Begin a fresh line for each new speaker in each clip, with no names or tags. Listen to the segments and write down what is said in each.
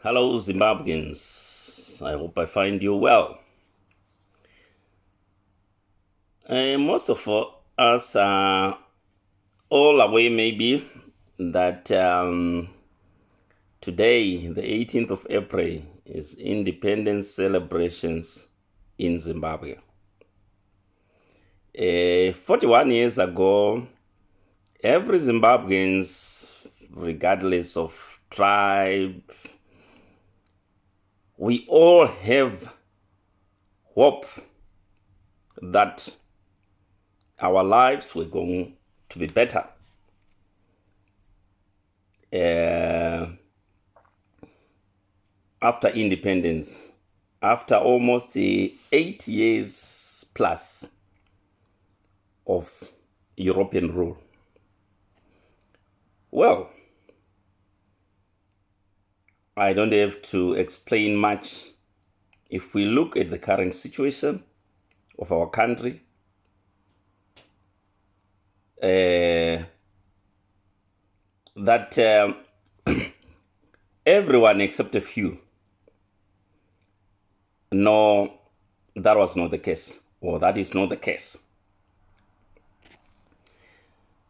Hello, Zimbabweans. I hope I find you well. Most of us are all aware, maybe, that today, the 18th of April, is independence celebrations in Zimbabwe. 41 years ago, every Zimbabwean, regardless of tribe, we all have hope that our lives were going to be better. After independence, after almost 8 years plus of European rule. Well, I don't have to explain much. If we look at the current situation of our country, that everyone except a few know that was not the case, or that is not the case.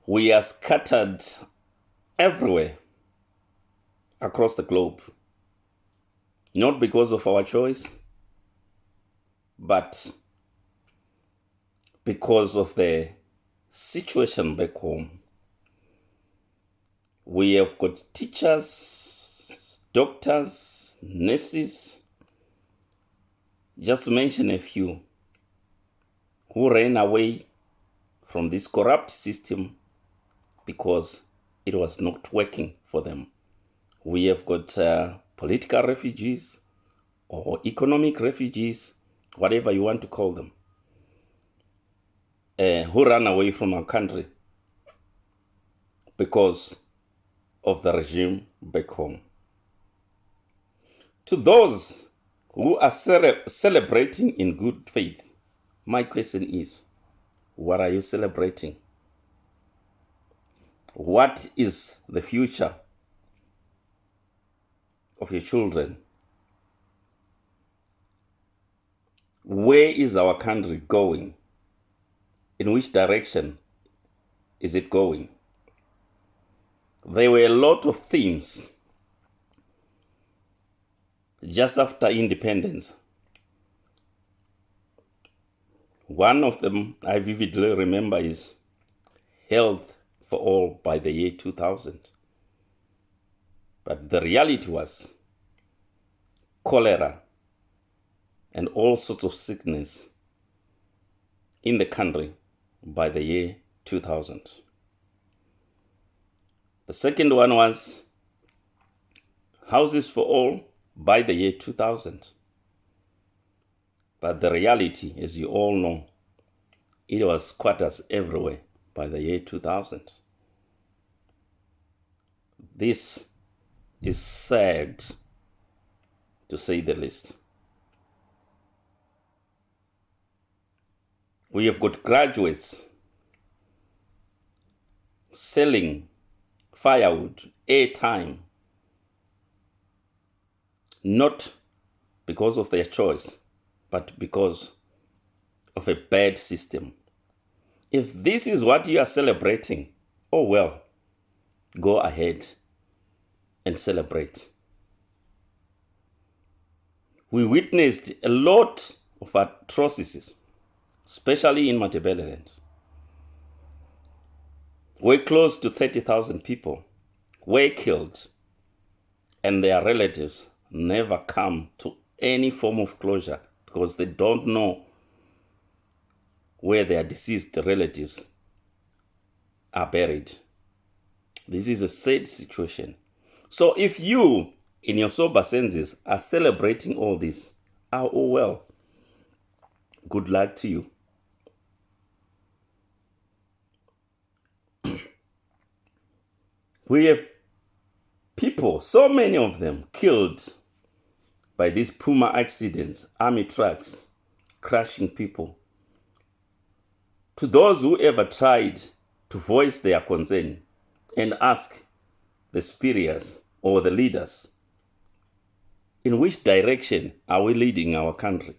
We are scattered everywhere across the globe, not because of our choice, but because of the situation back home. We have got teachers, doctors, nurses, just to mention a few, who ran away from this corrupt system because it was not working for them. We have got political refugees or economic refugees, whatever you want to call them, who ran away from our country because of the regime back home. To those who are celebrating in good faith, my question is, what are you celebrating? What is the future of your children? Where is our country going? In which direction is it going? There were a lot of themes just after independence. One of them I vividly remember is health for all by the year 2000. But the reality was cholera and all sorts of sickness in the country by the year 2000. The second one was houses for all by the year 2000. But the reality, as you all know, it was squatters everywhere by the year 2000. This is sad, to say the least. We have got graduates selling firewood, airtime, not because of their choice, but because of a bad system. If this is what you are celebrating, oh well, go ahead and celebrate. We witnessed a lot of atrocities, especially in Matabeleland, where close to 30,000 people were killed and their relatives never come to any form of closure because they don't know where their deceased relatives are buried. This is a sad situation. So if you, in your sober senses, are celebrating all this, oh well, good luck to you. We have people, so many of them, killed by these Puma accidents, army trucks, crashing people. To those who ever tried to voice their concern and ask the superiors or the leaders in which direction are we leading our country?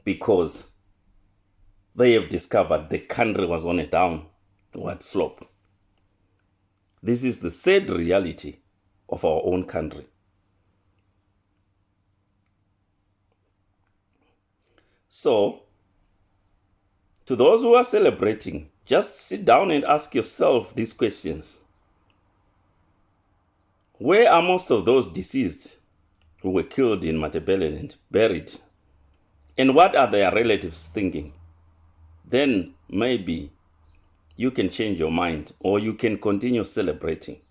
Because they have discovered the country was on a downward slope. This is the sad reality of our own country. So, to those who are celebrating, just sit down and ask yourself these questions. Where are most of those deceased who were killed in Matabeleland and buried? And what are their relatives thinking? Then maybe you can change your mind, or you can continue celebrating.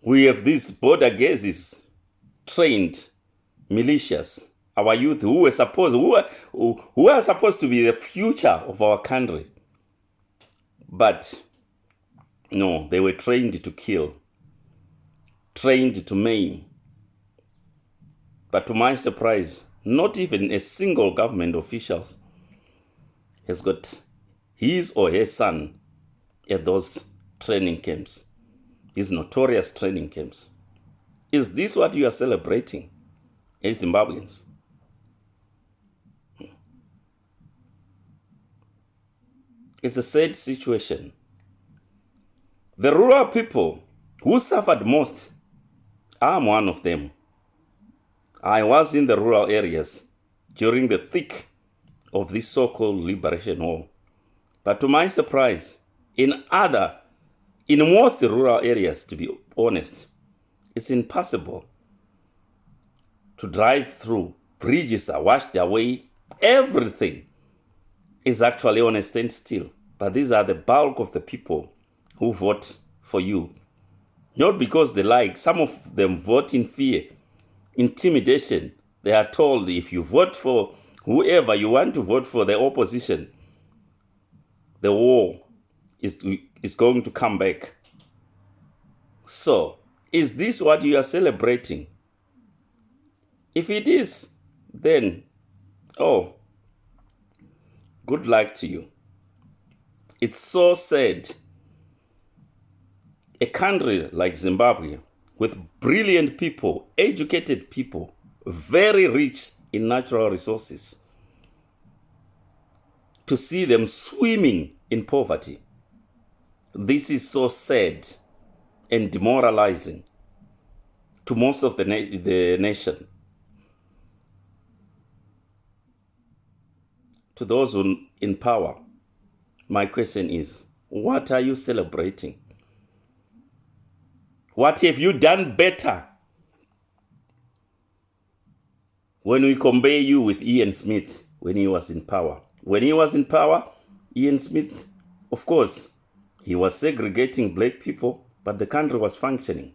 We have these border gazes, trained militias, our youth who are supposed to be the future of our country. But no, they were trained to kill, trained to maim. But to my surprise, not even a single government official has got his or her son at those training camps, these notorious training camps. Is this what you are celebrating as Zimbabweans? It's a sad situation. The rural people who suffered most, I'm one of them. I was in the rural areas during the thick of this so-called liberation war. But to my surprise, in most rural areas, to be honest, it's impossible to drive through. Bridges are washed away. Everything is actually on a standstill. But these are the bulk of the people who vote for you. Not because they like. Some of them vote in fear, intimidation. They are told if you vote for whoever you want to vote for, the opposition, the war is going to come back. So, is this what you are celebrating? If it is, then, good luck to you. It's so sad. A country like Zimbabwe, with brilliant people, educated people, very rich in natural resources, to see them swimming in poverty. This is so sad and demoralizing to most of the nation. To those who in power, my question is, what are you celebrating? What have you done better when we compare you with Ian Smith when he was in power? When he was in power, Ian Smith, of course, he was segregating black people, but the country was functioning.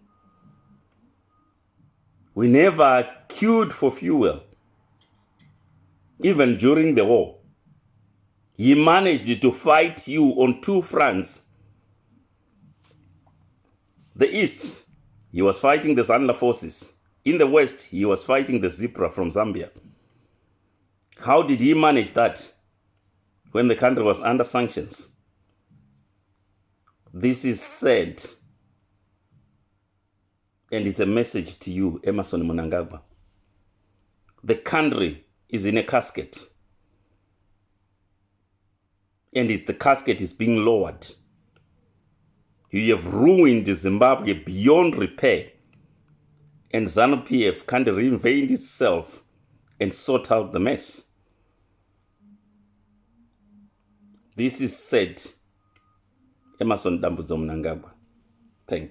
We never queued for fuel, even during the war. He managed to fight you on two fronts. The East, he was fighting the Zanla forces. In the West, he was fighting the Zipra from Zambia. How did he manage that when the country was under sanctions? This is sad. And it's a message to you, Emmerson Mnangagwa. The country is in a casket. And the casket is being lowered. You have ruined Zimbabwe beyond repair. And ZANU-PF can't reinvent itself and sort out the mess. This is said, Emmerson Dambudzo Mnangagwa. Thank you.